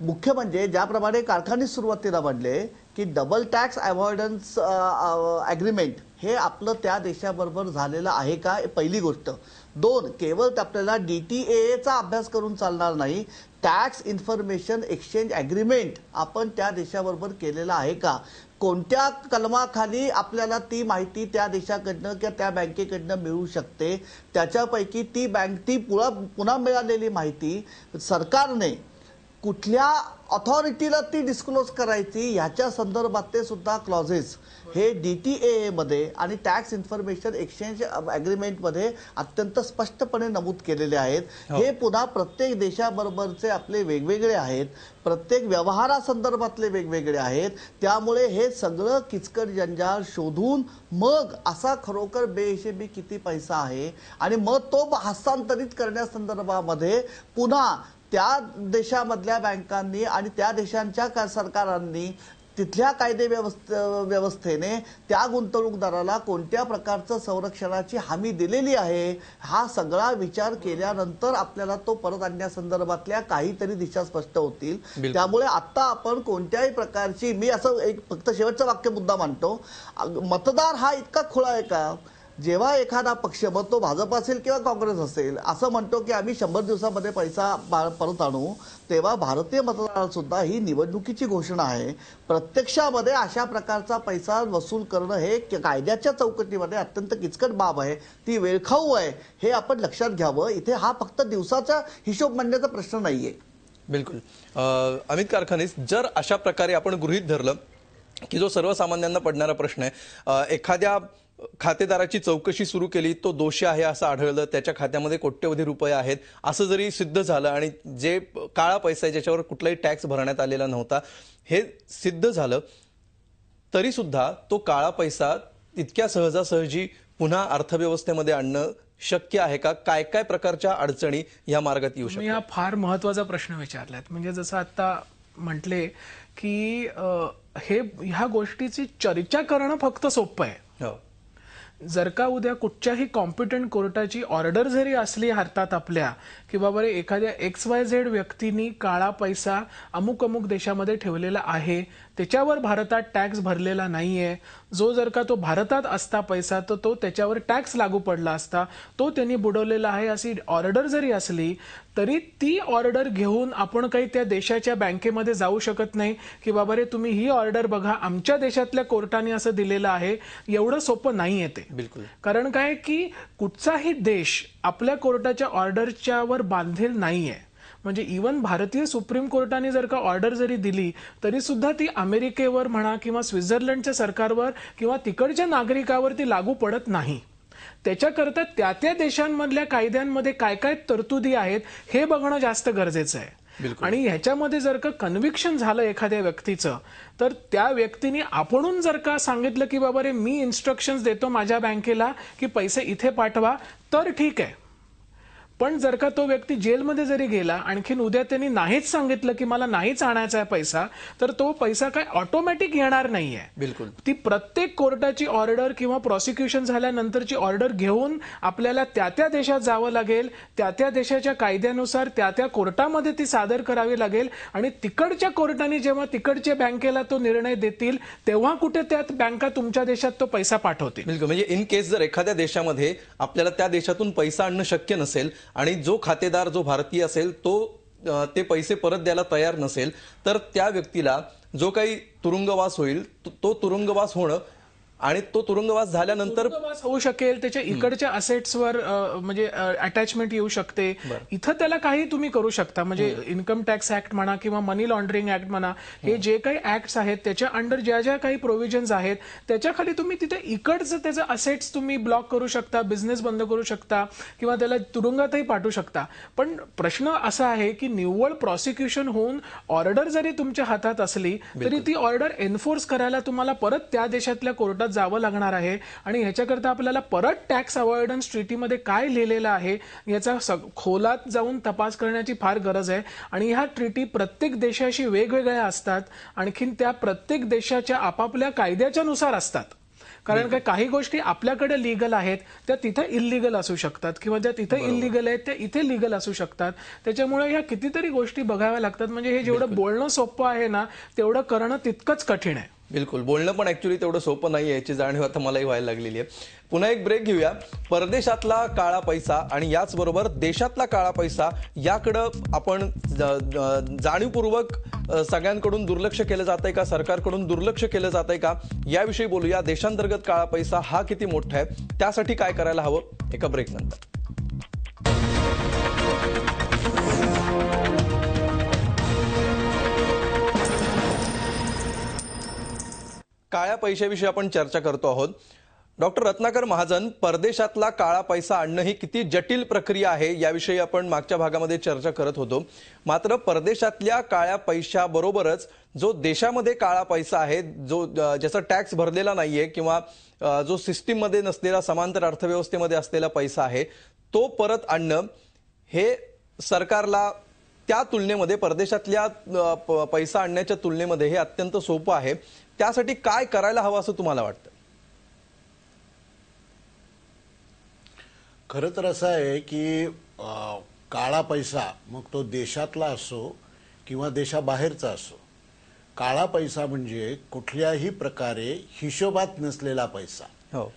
मुख्य म्हणजे ज्याप्रमाणे कारखानी सुरुवातीला म्हणले की डबल टॅक्स अवॉइडन्स अग्रीमेंट हे आपलं त्या देशाबरोबर झालेलं आहे का, पहिली गोष्ट. 2, केवळ आपल्याला DTAचा अभ्यास करून चालणार नाही, टॅक्स इन्फॉर्मेशन एक्सचेंज अग्रीमेंट आपण त्या देशाबरोबर केलेला आहे का. कोणत्या कलमाखाली आपल्याला ती माहिती त्या देशाकडनं किंवा त्या बँकेकडनं मिळू शकते, त्याच्यापैकी ती पुन्हा मिळालेली माहिती सरकारने कुठल्या ऑथॉरिटीला ती डिस्क्लोज करायची ह्याच्या संदर्भातले सुद्धा क्लॉजेस हे DTA मध्ये आणि टॅक्स इन्फॉर्मेशन एक्सचेंज अग्रीमेंटमध्ये अत्यंत स्पष्टपणे नमूद केलेले आहेत. हे पुन्हा प्रत्येक देशाबरोबरचे आपले वेगवेगळे आहेत, प्रत्येक व्यवहारासंदर्भातले वेगवेगळे आहेत. त्यामुळे हे सगळं किचकट जंजाळ शोधून मग असा खरोखर बेहिशेबी किती पैसा आहे आणि मग तो हस्तांतरित करण्यासंदर्भामध्ये पुन्हा त्या देशामधल्या बँकांनी आणि त्या देशांच्या सरकारांनी तिथल्या कायदे व्यवस्थेने त्या गुंतवणूकदाराला कोणत्या प्रकारचं संरक्षणाची हमी दिलेली आहे, हा सगळा विचार केल्यानंतर आपल्याला तो परत आणण्यासंदर्भातल्या काहीतरी दिशा स्पष्ट होतील. त्यामुळे आता आपण कोणत्याही प्रकारची, मी असं एक फक्त शेवटचा वाक्य मुद्दा मांडतो, मतदार हा इतका खुळा आहे का, जेव्हा एखादा पक्ष, मग तो भाजप असेल किंवा काँग्रेस असेल, असं म्हणतो की आम्ही 100 दिवसामध्ये पैसा परत आणू, तेव्हा भारतीय मतदाराला सुद्धा ही निवडणुकीची घोषणा आहे. प्रत्यक्षामध्ये अशा प्रकारचा पैसा वसूल करणं हे कायद्याच्या चौकटीमध्ये अत्यंत किचकट बाब आहे, ती वेळखाऊ आहे, हे आपण लक्षात घ्यावं. इथे हा फक्त दिवसाचा हिशोब म्हणण्याचा प्रश्न नाहीये. बिलकुल. अमित कारखानीस, जर अशा प्रकारे आपण गृहीत धरलं की जो सर्वसामान्यांना पडणारा प्रश्न आहे, एखाद्या खातेदाराची चौकशी सुरू केली, तो दोषी आहे असं आढळलं, त्याच्या खात्यामध्ये कोट्यवधी रुपये आहेत असं जरी सिद्ध झालं आणि जे काळा पैसा आहे ज्याच्यावर कुठलाही टॅक्स भरण्यात आलेला नव्हता हे सिद्ध झालं, तरी सुद्धा तो काळा पैसा तितक्या सहजासहजी पुन्हा अर्थव्यवस्थेमध्ये आणणं शक्य आहे का? काय काय प्रकारच्या अडचणी या मार्गात येऊ शकतात? हा फार महत्वाचा प्रश्न विचारलात. म्हणजे जसं आता म्हटले की ह्या गोष्टीची चर्चा करणं फक्त सोपं आहे. जर का उद्या कुठच्याही कॉम्पिटंट कोर्टाची ऑर्डर जरी असली हातात आपल्या की बाबा एखाद्या XYZ व्यक्तींनी काळा पैसा अमुक अमुक देशामध्ये ठेवलेला आहे, त्याच्यावर भारतात टॅक्स भरलेला नाहीये, जो जर का तो भारतात असता पैसा तर तो त्याच्यावर टॅक्स लागू पडला असता, तो त्यांनी बुडवलेला आहे, अशी ऑर्डर जरी असली तरी ती ऑर्डर घेऊन आपण काही त्या देशाच्या बँकेमध्ये जाऊ शकत नाही की बाबा रे तुम्ही ही ऑर्डर बघा, आमच्या देशातल्या कोर्टाने असं दिलेलं आहे. एवढं सोपं नाहीये ते. बिलकुल. कारण काय की कुठचाही देश आपल्या कोर्टाच्या ऑर्डरच्या वर बांधील नाहीये. म्हणजे इव्हन भारतीय सुप्रीम कोर्टाने जर का ऑर्डर जरी दिली तरी सुद्धा ती अमेरिकेवर म्हणा किंवा स्वित्झर्लंडच्या सरकारवर किंवा तिकडच्या नागरिकावर ती लागू पडत नाही. त्याच्याकरता त्या देशांमधल्या कायद्यांमध्ये काय काय तरतुदी आहेत हे बघणं जास्त गरजेचं आहे. आणि ह्याच्यामध्ये जर का कन्व्हिक्शन झालं एखाद्या व्यक्तीचं, तर त्या व्यक्तीने आपणून जर का सांगितलं की बाबा रे मी इन्स्ट्रक्शन्स देतो माझ्या बँकेला की पैसे इथे पाठवा, तर ठीक आहे. पण जर का तो व्यक्ती जेलमध्ये जरी गेला, आणखीन उद्या त्यांनी नाहीच सांगितलं की मला नाहीच आणायचा आहे पैसा, तर तो पैसा काय ऑटोमॅटिक येणार नाहीये. बिलकुल. ती प्रत्येक कोर्टाची ऑर्डर किंवा प्रॉसिक्युशन झाल्यानंतरची ऑर्डर घेऊन आपल्याला त्या देशात जावं लागेल, त्या देशाच्या कायद्यानुसार त्या कोर्टामध्ये ती सादर करावी लागेल आणि तिकडच्या कोर्टाने जेव्हा तिकडच्या बँकेला तो निर्णय देतील तेव्हा कुठे त्या बँका तुमच्या देशात तो पैसा पाठवतील. बिलकुल. म्हणजे इन केस जर एखाद्या देशामध्ये आपल्याला त्या देशातून पैसा आणणं शक्य नसेल आणि जो खातेदार जो भारतीय असेल तो ते पैसे परत द्यायला तयार नसेल, तर त्या व्यक्तीला जो काही तुरुंगवास होईल तो तुरुंगवास होणं आणि तो तुरुंगवास झाल्यानंतर होऊ शकेल, त्याच्या इकडच्या असेट्सवर म्हणजे अटॅचमेंट येऊ शकते. इथं त्याला काही तुम्ही करू शकता. म्हणजे इन्कम टॅक्स ऍक्ट म्हणा किंवा मनी लॉन्ड्रिंग ऍक्ट म्हणा, हे जे काही ऍक्ट्स आहेत त्याच्या अंडर ज्या ज्या काही प्रोव्हिजन्स आहेत त्याच्या खाली तुम्ही तिथे इकडचं त्याचं असेट्स तुम्ही ब्लॉक करू शकता, बिझनेस बंद करू शकता किंवा त्याला तुरुंगातही पाठवू शकता. पण प्रश्न असा आहे की निव्वळ प्रॉसिक्युशन होऊन ऑर्डर जरी तुमच्या हातात असली तरी ती ऑर्डर एन्फोर्स करायला तुम्हाला परत त्या देशातल्या कोर्टात जावं लागणार आहे. आणि ह्याच्याकरता आपल्याला परत टॅक्स अवॉइडन्स ट्रीटीमध्ये काय लिहिलेलं आहे याचा खोलात जाऊन तपास करण्याची फार गरज आहे. आणि ह्या ट्रीटी प्रत्येक देशाशी वेगवेगळ्या असतात, आणखीन त्या प्रत्येक देशाच्या आपापल्या कायद्याच्या नुसार असतात. कारण काही गोष्टी आपल्याकडे लीगल आहेत त्या तिथे इल्लीगल असू शकतात किंवा ज्या तिथे इल्लीगल आहेत त्या इथे लीगल असू शकतात. त्याच्यामुळे ह्या कितीतरी गोष्टी बघाव्या लागतात. म्हणजे हे जेवढं बोलणं सोपं आहे ना, तेवढं करणं तितकंच कठीण आहे. बिलकुल, बोलणं पण ऍक्च्युली तेवढं सोपं नाही आहे, याची जाणीव आता मलाही व्हायला लागलेली आहे. पुन्हा एक ब्रेक घेऊया. परदेशातला काळा पैसा आणि याचबरोबर देशातला काळा पैसा याकडं आपण जाणीवपूर्वक सगळ्यांकडून दुर्लक्ष केलं जातंय का, सरकारकडून दुर्लक्ष केलं जातंय का, याविषयी बोलूया. देशांतर्गत काळा पैसा हा किती मोठा आहे, त्यासाठी काय करायला हवं, एका ब्रेक नंतर. काळ्या पैशाविषयी आपण चर्चा करतो आहोत. डॉक्टर रत्नाकर महाजन, परदेशातला काळा पैसा आणणं ही किती जटिल प्रक्रिया आहे याविषयी आपण मागच्या भागामध्ये चर्चा करत होतो. मात्र परदेशातल्या काळ्या पैशाबरोबरच जो देशामध्ये काळा पैसा आहे, जो ज्याचा टॅक्स भरलेला नाहीये किंवा जो सिस्टीममध्ये नसलेला, समांतर अर्थव्यवस्थेमध्ये असलेला पैसा आहे, तो परत आणणं हे सरकारला त्या तुलनेमध्ये, परदेशातल्या पैसा आणण्याच्या तुलनेमध्ये हे अत्यंत सोपं आहे. त्यासाठी काय करायला हवं असं तुम्हाला वाटतं? खरं तर असं आहे की काळा पैसा, मग तो देशातला असो किंवा देशाबाहेरचा असो, काळा पैसा म्हणजे कुठल्याही प्रकारे हिशोबात नसलेला पैसा. हो,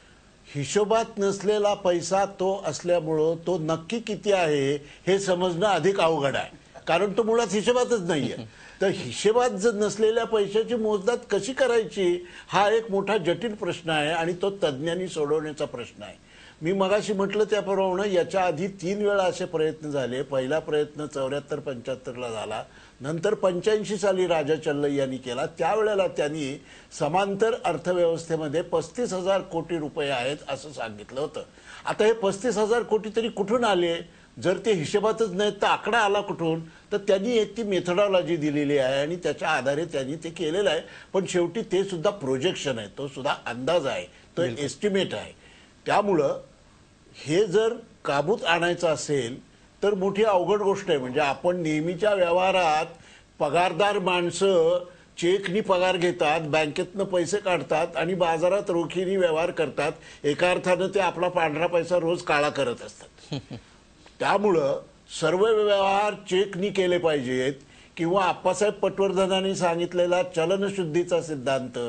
हिशोबात नसलेला पैसा तो असल्यामुळं तो नक्की किती आहे हे समजणं अधिक अवघड आहे, कारण तो मुळात हिशोबातच नाहीये. तर हिशोबात जर नसलेल्या पैशाची मोजदाद कशी करायची हा एक मोठा जटिल प्रश्न आहे आणि तो तज्ज्ञांनी सोडवण्याचा प्रश्न आहे. मी मगाशी म्हटलं त्याप्रमाणे याच्या आधी 3 वेळा असे प्रयत्न झाले. पहिला प्रयत्न 74-75 झाला, नंतर 85 साली राजा चल्लई यांनी केला. त्यावेळेला त्यांनी समांतर अर्थव्यवस्थेमध्ये 35,000 कोटी रुपये आहेत असं सांगितलं होतं. आता हे 35,000 कोटी तरी कुठून आले? जर ते हिशोबातच नाहीत तर आकडा आला कुठून? तर त्यांनी एक ती मेथडॉलॉजी दिलेली आहे आणि त्याच्या आधारे त्यांनी ते केलेलं आहे. पण शेवटी ते सुद्धा प्रोजेक्शन आहे, तो सुद्धा अंदाज आहे, तो एस्टिमेट आहे. त्यामुळं हे जर काबूत आणायचं असेल तर मोठी अवघड गोष्ट आहे. म्हणजे आपण नेहमीच्या व्यवहारात पगारदार माणसं चेकनी पगार घेतात, बँकेतनं पैसे काढतात आणि बाजारात रोखीने व्यवहार करतात. एका अर्थानं ते आपला पांढरा पैसा रोज काळा करत असतात. त्यामुळं सर्व व्यवहार चेकनी केले पाहिजेत किंवा आप्पासाहेब पटवर्धनांनी सांगितलेला चलनशुद्धीचा सिद्धांत,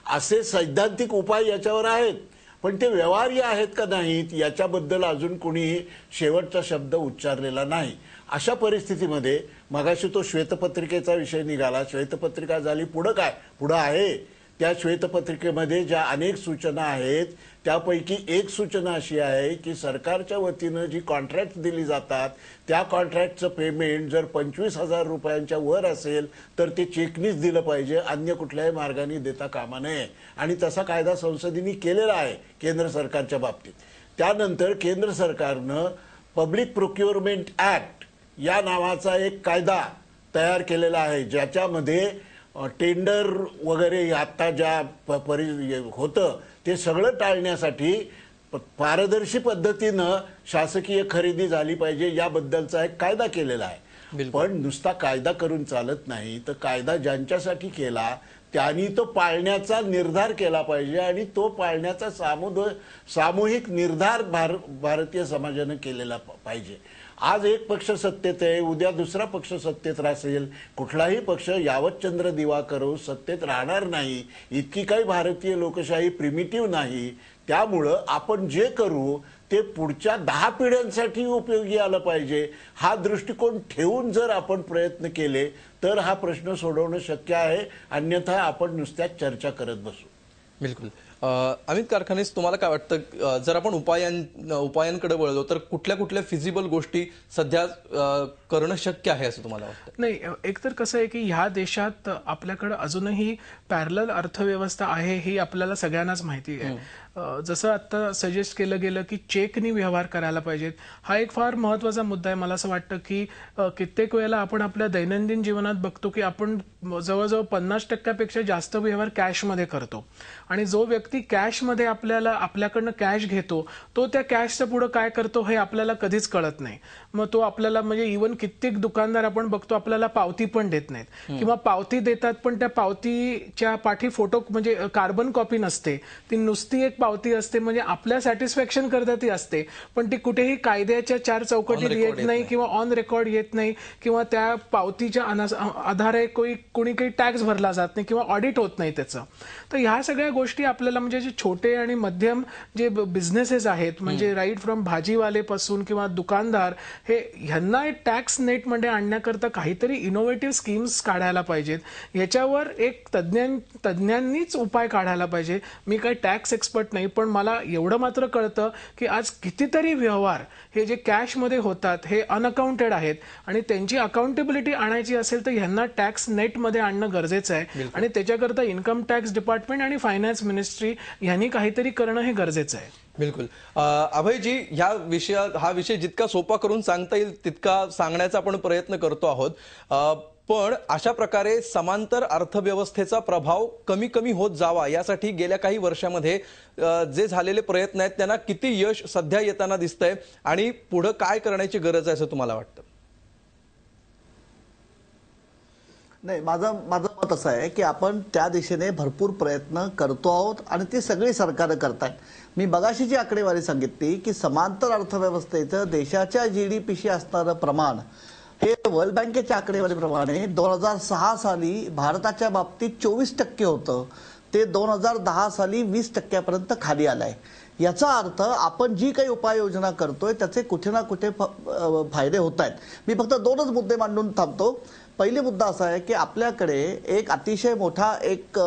असे सैद्धांतिक उपाय याच्यावर आहेत. पण ते व्यवहार्य आहेत का नाहीत याच्याबद्दल अजून कोणी शेवटचा शब्द उच्चारलेला नाही. अशा परिस्थितीमध्ये मगाशी तो श्वेतपत्रिकेचा विषय निघाला. श्वेतपत्रिका झाली, पुढं काय? पुढं आहे त्या श्वेतपत्रिकेमध्ये ज्या अनेक सूचना आहेत त्यापैकी एक सूचना अशी आहे की सरकारच्या वतीनं जी कॉन्ट्रॅक्ट दिली जातात त्या कॉन्ट्रॅक्टचं पेमेंट जर 25,000 रुपयांच्या वर असेल तर ते चेकनीच दिलं पाहिजे, अन्य कुठल्याही मार्गाने देता कामा नये. आणि तसा कायदा संसदेने केलेला आहे केंद्र सरकारच्या बाबतीत. त्यानंतर केंद्र सरकारनं पब्लिक प्रोक्युअरमेंट ऍक्ट या नावाचा एक कायदा तयार केलेला आहे, ज्याच्यामध्ये टेंडर वगैरे आता ज्या होतं ते सगळं टाळण्यासाठी पारदर्शी पद्धतीनं शासकीय खरेदी झाली पाहिजे याबद्दलचा एक कायदा केलेला आहे. पण नुसता कायदा करून चालत नाही, तर कायदा ज्यांच्यासाठी केला त्यांनी तो पाळण्याचा निर्धार केला पाहिजे आणि तो पाळण्याचा सामूहिक निर्धार भारतीय समाजानं केलेला पाहिजे. आज एक पक्ष सत्तेत आहे, उद्या दुसरा पक्ष सत्तेत राहील. कुठलाही पक्ष यावत चंद्र दिवा करो सत्तेत राहणार नाही. इतकी काही भारतीय लोकशाही प्रिमिटिव्ह नाही. त्यामुळं आपण जे करू ते पुढच्या 10 पिढ्यांसाठी उपयोगी आलं पाहिजे. हा दृष्टिकोन ठेवून जर आपण प्रयत्न केले तर हा प्रश्न सोडवणं शक्य आहे. अन्यथा आपण नुसत्याच चर्चा करत बसू. बिलकुल. अमित कारखानेस, तुम्हाला काय वाटतं, जर आपण उपायांकडे वळलो तर कुठल्या कुठल्या फिजिबल गोष्टी सध्या करणं शक्य आहे असं तुम्हाला वाटतं? नाही, एकतर कसं आहे की ह्या देशात आपल्याकडे अजूनही पॅरलल अर्थव्यवस्था आहे ही आपल्याला सगळ्यांनाच माहिती आहे. जसं आता सजेस्ट केलं गेलं की चेकनी व्यवहार करायला पाहिजेत, हा एक फार महत्वाचा मुद्दा आहे. मला असं वाटतं की कित्येक वेळेला आपण आपल्या दैनंदिन जीवनात बघतो की आपण जवळजवळ 50% जास्त व्यवहार कॅशमध्ये करतो आणि जो व्यक्ती कॅशमध्ये आपल्याकडनं कॅश घेतो तो त्या कॅशच्या पुढे काय करतो हे आपल्याला कधीच कळत नाही. मग तो आपल्याला म्हणजे इव्हन कित्येक दुकानदार आपण बघतो आपल्याला पावती पण देत नाहीत किंवा पावती देतात पण त्या पावतीच्या पाठी फोटो म्हणजे कार्बन कॉपी नसते, ती नुसती एक पावती असते म्हणजे आपल्या सॅटिस्फॅक्शन करता ती असते, पण ती कुठेही कायद्याच्या चार चौकटीत येत नाही किंवा ऑन रेकॉर्ड येत नाही किंवा त्या पावतीच्या आधारे कोणी काही टॅक्स भरला जात नाही किंवा ऑडिट होत नाही त्याचं. तर ह्या सगळ्या गोष्टी आपल्याला म्हणजे जे छोटे आणि मध्यम जे बिझनेसेस आहेत म्हणजे राईट फ्रॉम भाजीवाले पासून किंवा दुकानदार हे ह्यांना टॅक्स नेटमध्ये आणण्याकरता काहीतरी इनोव्हेटिव्ह स्कीम्स काढायला पाहिजेत. याच्यावर एक तज्ज्ञांनीच उपाय काढायला पाहिजे. मी काही टॅक्स एक्सपर्ट नाही, पण मला एवढं मात्र कळतं की आज कितीतरी व्यवहार हे जे कॅशमध्ये होतात हे अनअकाउंटेड आहेत आणि त्यांची अकाउंटेबिलिटी आणायची असेल तर ह्यांना टॅक्स नेटमध्ये आणणं गरजेचं आहे आणि त्याच्याकरता इन्कम टॅक्स डिपार्टमेंट आणि फायनान्स मिनिस्ट्री यांनी काहीतरी करणं हे गरजेचं आहे. बिलकुल. अभयजी, हा विषय जितका सोपा करून सांगता येईल तितका सांगण्याचा आपण प्रयत्न करतो आहोत, पण अशा प्रकारे समांतर अर्थव्यवस्थेचा प्रभाव कमी कमी होत जावा यासाठी गेल्या काही वर्षामध्ये जे झालेले प्रयत्न आहेत त्यांना किती यश सध्या येताना दिसतंय आणि पुढे काय करण्याची गरज आहे असं तुम्हाला वाटतं? नाही, माझं मत असं आहे की आपण त्या दिशेने भरपूर प्रयत्न करतो आहोत आणि ती सगळी सरकारं करतात. मी मगाशी जी आकडेवारी सांगितली की समांतर अर्थव्यवस्थेचं देशाच्या GDPशी असणारं प्रमाण हे वर्ल्ड बँकेच्या आकडेवारीप्रमाणे 2006 साली भारताच्या बाबतीत 24% होतं, ते 2010 साली 20% खाली आलंय. याचा अर्थ आपण जी काही उपाययोजना करतोय त्याचे कुठे ना कुठे फायदे होत आहेत. मी फक्त 2च मुद्दे मांडून थांबतो. पहिला मुद्दा असा आहे की आपल्याकडे एक अतिशय मोठा एक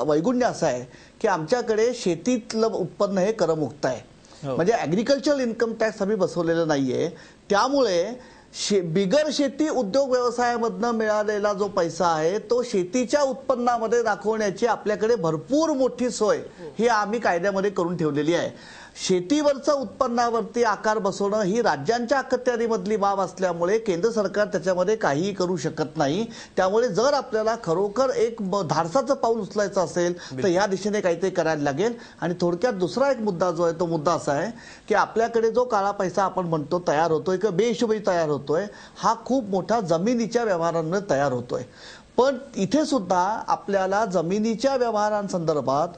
वैगुण्य असा आहे की आमच्याकडे शेतीतलं उत्पन्न हे करमुक्त आहे. म्हणजे ॲग्रिकल्चरल इन्कम टॅक्स आम्ही बसवलेला नाहीये. त्यामुळे बिगर शेती उद्योग व्यवसायामधनं मिळालेला जो पैसा आहे तो शेतीच्या उत्पन्नामध्ये दाखवण्याची आपल्याकडे भरपूर मोठी सोय ही आम्ही कायद्यामध्ये करून ठेवलेली आहे. शेतीवरचं उत्पन्नावरती आकार बसवणं ही राज्यांच्या अखत्यारीमधली बाब असल्यामुळे केंद्र सरकार त्याच्यामध्ये काहीही करू शकत नाही. त्यामुळे जर आपल्याला खरोखर एक धाडसाचं पाऊल उचलायचं असेल तर या दिशेने काहीतरी करायला लागेल. आणि थोडक्यात दुसरा एक मुद्दा जो आहे तो मुद्दा असा आहे की आपल्याकडे जो काळा पैसा आपण म्हणतो तयार होतोय किंवा बेहिशोबी तयार होतोय, हा खूप मोठा जमिनीच्या व्यवहारांमुळे तयार होतोय. पण इथे सुद्धा आपल्याला जमिनीच्या व्यवहारांसंदर्भात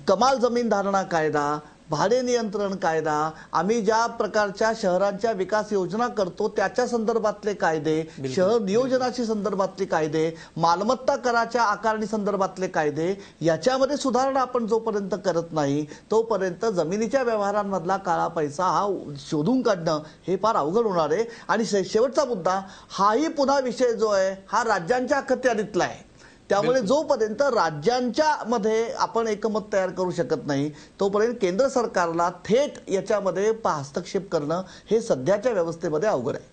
कमाल जमीन धारणा कायदा, भाडे नियंत्रण कायदा, आम्ही ज्या प्रकारच्या शहरांच्या विकास योजना करतो त्याच्या संदर्भातले कायदे, शहर नियोजनाशी संदर्भातले कायदे, मालमत्ता कराच्या आकारणी संदर्भातले कायदे, याच्यामध्ये सुधारणा आपण जोपर्यंत करत नाही तोपर्यंत जमिनीच्या व्यवहारांमधला काळा पैसा हा शोधून काढणं हे फार अवघड होणार आहे. आणि शेवटचा मुद्दा हाही पुन्हा विषय जो आहे हा राज्यांच्या अखत्यारीतला आहे. त्यामुळे जोपर्यंत राज्यांच्या मध्ये आपण एकमत तयार करू शकत नाही तोपर्यंत केंद्र सरकारला थेट याच्यामध्ये हस्तक्षेप करणं हे सध्याच्या व्यवस्थेमध्ये अवघड आहे.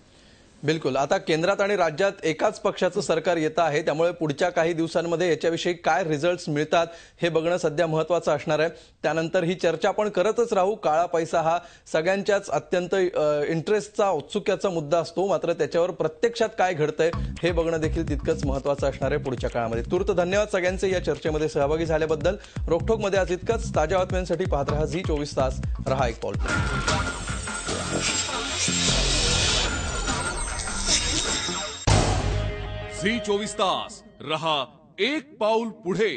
बिलकुल. आता केंद्रात आणि राज्यात एकाच पक्षाचं सरकार येतं आहे, त्यामुळे पुढच्या काही दिवसांमध्ये याच्याविषयी काय रिझल्ट्स मिळतात हे बघणं सध्या महत्त्वाचं असणार आहे. त्यानंतर ही चर्चा आपण करतच राहू. काळा पैसा हा सगळ्यांच्याच अत्यंत इंटरेस्टचा, औत्सुक्याचा मुद्दा असतो, मात्र त्याच्यावर प्रत्यक्षात काय घडतंय हे बघणं देखील तितकंच महत्त्वाचं असणार आहे पुढच्या काळामध्ये. तूर्त धन्यवाद सगळ्यांचे या चर्चेमध्ये सहभागी झाल्याबद्दल. रोखोकमध्ये आज इतकंच. ताज्या बातम्यांसाठी पाहत रहा झी 24 तास. रहा एक पाऊल. झी 24 तास रहा एक पाऊल पुढे.